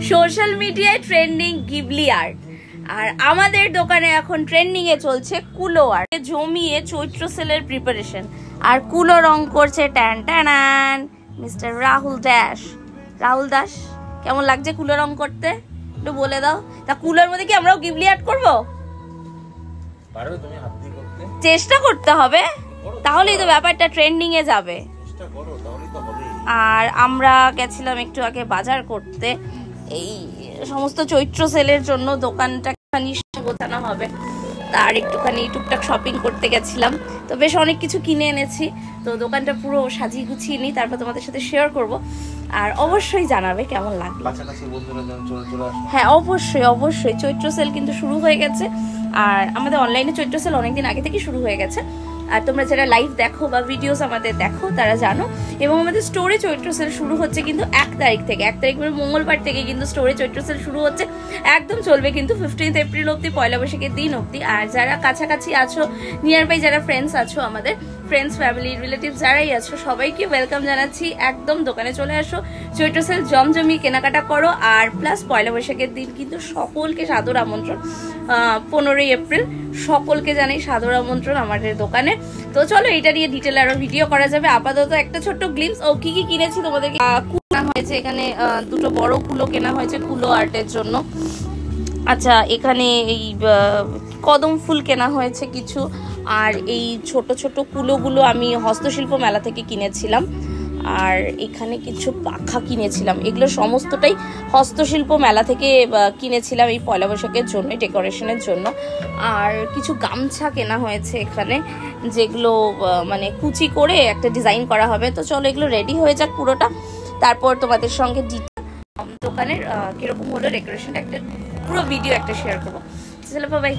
Social মিডিয়ায় trending Ghibli art, আর আমাদের দোকানে এখন ট্রেন্ডিং এ চলছে কুলো আর্ট। জমিয়ে চৈত্র সেলের প্রিপারেশন, আর কুলো রং করছে tan tan mister Rahul Das. কেমন লাগছে কুলো রং করতে একটু বলে দাও। তা কুলোর মধ্যে কি আমরাও গিবলি আর্ট করবো? চেষ্টা করতে হবে, তাহলেই তো ব্যাপারটা ট্রেন্ডিং এ যাবে। আর আমরা গেছিলাম একটু আগে বাজার করতে, এই সমস্ত চৈত্র সেলের জন্য দোকানটা গোছানো হবে, তার একটুখানি টুকটাক শপিং করতে গেছিলাম। তো বেশ অনেক কিছু কিনে এনেছি, তো দোকানটা পুরো সাজিয়ে গুছিয়ে নিই, তারপর তোমাদের সাথে শেয়ার করব। আর অবশ্যই জানাবে কেমন লাগবে। হ্যাঁ অবশ্যই চৈত্র সেল কিন্তু শুরু হয়ে গেছে, আর আমাদের অনলাইনে চৈত্র সেল অনেকদিন আগে থেকে শুরু হয়ে গেছে। আর তোমরা যারা লাইভ দেখো বা ভিডিওস আমাদের দেখো তারা জানো। এবং আমাদের স্টোরে চৈত্র সেল শুরু হচ্ছে কিন্তু 1 তারিখ থেকে, 1 তারিখ মানে মঙ্গলবার থেকে কিন্তু স্টোরে চৈত্র সেল শুরু হচ্ছে, একদম চলবে কিন্তু 15 এপ্রিল অব্দি, পয়লা বৈশাখের দিন অব্দি। আর যারা কাছাকাছি আছো, নিয়ার বাই যারা ফ্রেন্ডস আছো, আমাদের ফ্রেন্ডস ফ্যামিলি রিলেটিভ যারাই আছো, সবাইকে ওয়েলকাম জানাচ্ছি। একদম দোকানে চলে আসো, চৈত্র সেল জমজমি কেনাকাটা করো। আর প্লাস পয়লা বৈশাখের দিন কিন্তু সকলকে সাদর আমন্ত্রণ, 15 এপ্রিল সকলকে জানাই সাদর আমন্ত্রণ আমাদের দোকানে। তো চলো এটা নিয়ে ডিটেল আরো ভিডিও করা যাবে। আপাতত একটা ছোট্ট গ্লিমস ও কি কি কিনেছি তোমাদেরকে কেনা হয়েছে। এখানে দুটো বড় কুলো কেনা হয়েছে কুলো আর্টের জন্য। আচ্ছা, এখানে এই কদম ফুল কেনা হয়েছে কিছু, আর এই ছোট ছোট কুলোগুলো আমি হস্তশিল্প মেলা থেকে কিনেছিলাম। আর এখানে কিছু পাখা কিনেছিলাম, এগুলো সমস্তটাই হস্তশিল্প মেলা থেকে কিনেছিলাম এই পয়লা বৈশাখের জন্য, ডেকোরেশনের জন্য। আর কিছু গামছা কেনা হয়েছে এখানে, যেগুলো মানে কুচি করে একটা ডিজাইন করা হবে। তো চলো এগুলো রেডি হয়ে যাক পুরোটা, তারপর তোমাদের সঙ্গে দোকানের কিরকম হলো ডেকোরেশন একটা পুরো ভিডিও একটা শেয়ার করবো। চলো বাই।